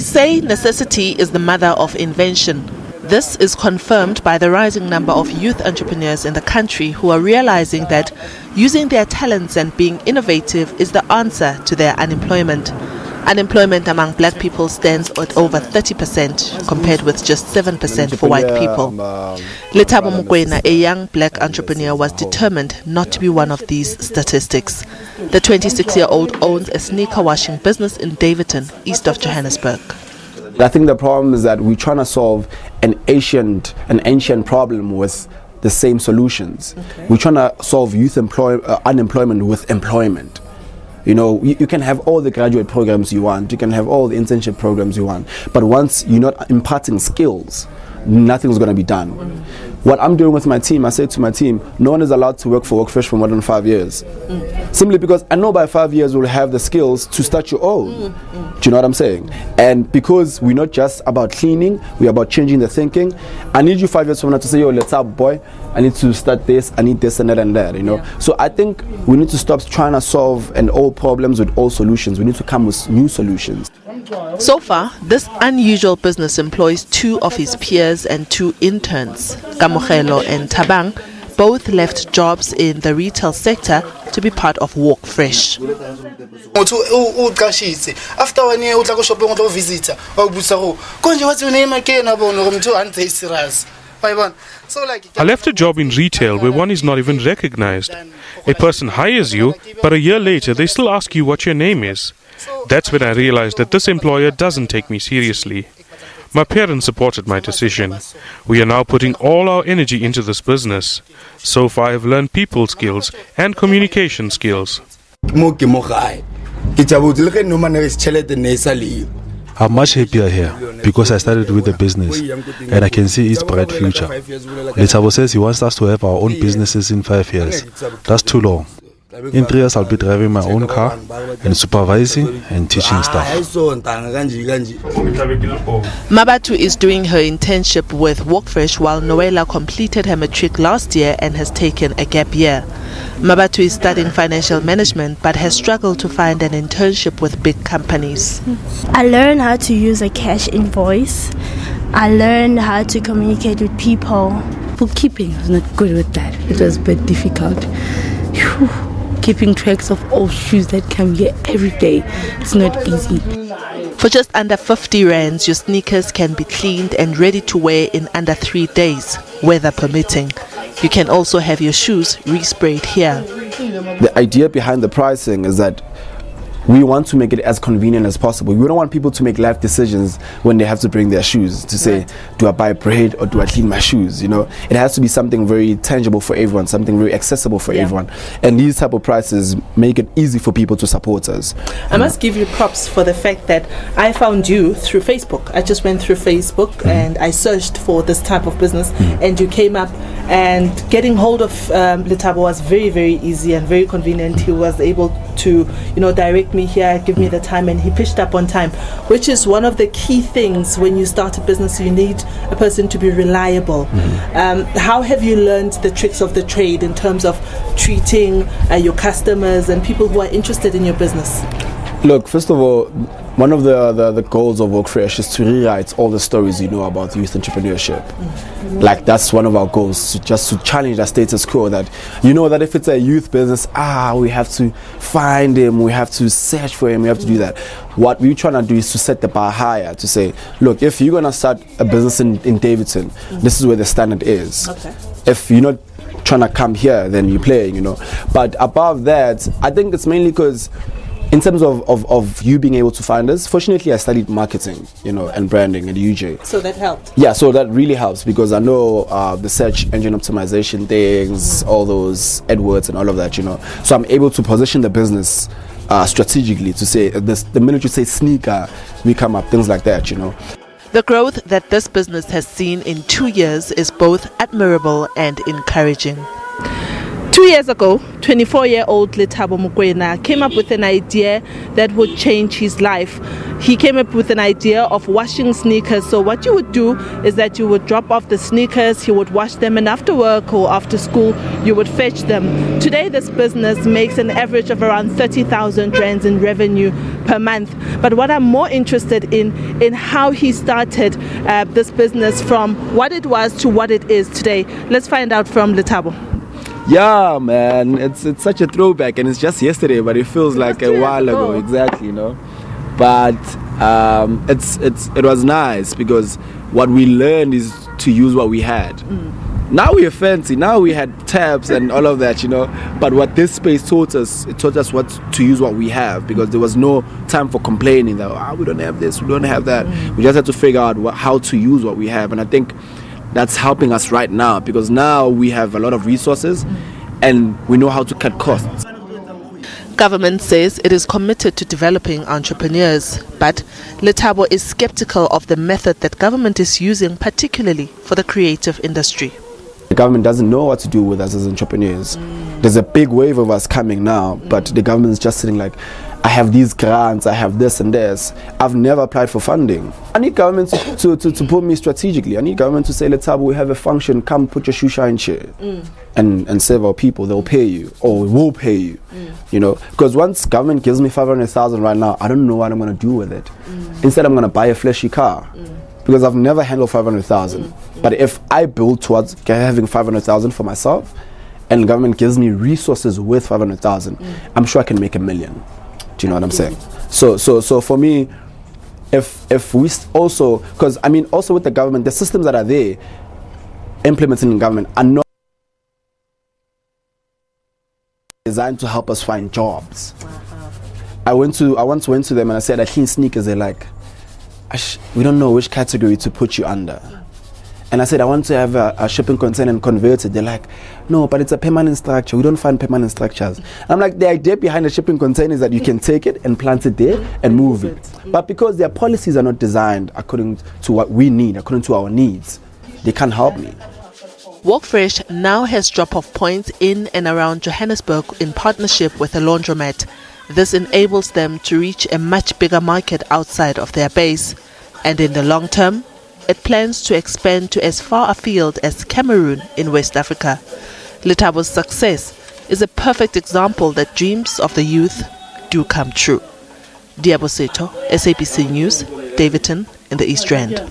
Say necessity is the mother of invention. This is confirmed by the rising number of youth entrepreneurs in the country who are realizing that using their talents and being innovative is the answer to their unemployment. Unemployment among black people stands at over 30% compared with just 7% for white people. Liabo, a young black entrepreneur, was determined not to be one of these statistics. The 26-year-old owns a sneaker washing business in Daveyton, east of Johannesburg. I think the problem is that we're trying to solve an ancient problem with the same solutions. Okay. We're trying to solve youth unemployment with employment. You know, you can have all the graduate programs you want, you can have all the internship programs you want, but once you're not imparting skills, nothing's going to be done. What I'm doing with my team, I say to my team, no one is allowed to work for WalkFresh for more than 5 years. Simply because I know by 5 years we'll have the skills to start your own. Do you know what I'm saying? And because we're not just about cleaning, we're about changing the thinking. I need you 5 years from now to say, yo, let's up, boy. I need to start this, I need this and that, you know. Yeah. So I think we need to stop trying to solve old problems with old solutions. We need to come with new solutions. So far, this unusual business employs 2 of his peers and 2 interns. Kamogelo and Tabang both left jobs in the retail sector to be part of WalkFresh. After 1 year, I shop on visitor. What's your name again? I left a job in retail where one is not even recognized. A person hires you, but a year later they still ask you what your name is. That's when I realized that this employer doesn't take me seriously. My parents supported my decision. We are now putting all our energy into this business. So far I've learned people skills and communication skills. I'm much happier here because I started with the business and I can see its bright future. Liabo says he wants us to have our own businesses in 5 years. That's too long. In 3 years I'll be driving my own car and supervising and teaching staff. Mabatu is doing her internship with WalkFresh while Noela completed her matric last year and has taken a gap year. Mabatu is studying financial management but has struggled to find an internship with big companies. I learned how to use a cash invoice. I learned how to communicate with people. Bookkeeping, I was not good with that. It was a bit difficult. Whew. Keeping tracks of all shoes that come here every day, it's not easy. For just under 50 rands, your sneakers can be cleaned and ready to wear in under 3 days, weather permitting. You can also have your shoes resprayed here. The idea behind the pricing is that we want to make it as convenient as possible. We don't want people to make life decisions when they have to bring their shoes to say, do I buy bread or do I clean my shoes? You know, it has to be something very tangible for everyone, something very accessible for everyone. And these type of prices make it easy for people to support us. I must give you props for the fact that I found you through Facebook. I just went through Facebook and I searched for this type of business and you came up, and getting hold of Liabo was very, very easy and very convenient. He was able to, you know, direct me here, give me the time, and he pitched up on time, which is one of the key things when you start a business. You need a person to be reliable. How have you learned the tricks of the trade in terms of treating your customers and people who are interested in your business? Look, first of all, one of the goals of WalkFresh is to rewrite all the stories you know about youth entrepreneurship. Like, that's one of our goals, just to challenge the status quo that, you know, that if it's a youth business, we have to find him, we have to search for him, we have to do that. What we're trying to do is to set the bar higher, to say, look, if you're going to start a business in Daveyton, this is where the standard is. Okay. If you're not trying to come here, then you're playing, you know. But above that, I think it's mainly because in terms of you being able to find us, fortunately I studied marketing, you know, and branding at UJ. So that helped? Yeah, so that really helps because I know the search engine optimization things, all those AdWords and all of that, you know. So I'm able to position the business strategically to say, the minute you say sneaker, we come up, things like that, you know. The growth that this business has seen in 2 years is both admirable and encouraging. 2 years ago, 24-year-old Liabo Setho came up with an idea that would change his life. He came up with an idea of washing sneakers. So what you would do is that you would drop off the sneakers, he would wash them, and after work or after school, you would fetch them. Today, this business makes an average of around 30,000 rands in revenue per month. But what I'm more interested in how he started this business from what it was to what it is today. Let's find out from Liabo. Yeah, man, it's such a throwback, and it's just yesterday, but it feels like a while ago. Exactly, you know. But it was nice because what we learned is to use what we had. Now we are fancy. Now we had tabs and all of that, you know. But what this space taught us, it taught us what to use what we have, because there was no time for complaining that we don't have this, we don't have that. We just had to figure out how to use what we have, and I think that's helping us right now, because now we have a lot of resources and we know how to cut costs. Government says it is committed to developing entrepreneurs, but Liabo is skeptical of the method that government is using, particularly for the creative industry. The government doesn't know what to do with us as entrepreneurs. There's a big wave of us coming now, but the government is just sitting like, I have these grants, I have this and this. I've never applied for funding. I need government to put me strategically. I need government to say, Liabo, we have a function, come put your shoe shine chair and serve our people. They'll pay you, or we'll pay you. You know, because once government gives me 500,000 right now, I don't know what I'm going to do with it. Instead, I'm going to buy a flashy car, because I've never handled 500,000. But if I build towards having 500,000 for myself, and government gives me resources with 500,000, I'm sure I can make $1 million. Do you know what I'm saying? So for me, if we also, because I mean, also with the government, the systems that are there implementing in government are not designed to help us find jobs. I once went to them and I said, I clean sneakers. They're like, we don't know which category to put you under. And I said, I want to have a shipping container and convert it. They're like, no, but it's a permanent structure. We don't find permanent structures. I'm like, the idea behind a shipping container is that you can take it and plant it there and move it. But because their policies are not designed according to what we need, according to our needs, they can't help me. WalkFresh now has drop-off points in and around Johannesburg in partnership with a laundromat. This enables them to reach a much bigger market outside of their base. And in the long term, it plans to expand to as far afield as Cameroon in West Africa. Litabo's success is a perfect example that dreams of the youth do come true. Liabo Setho, SABC News, Davidton in the East Rand.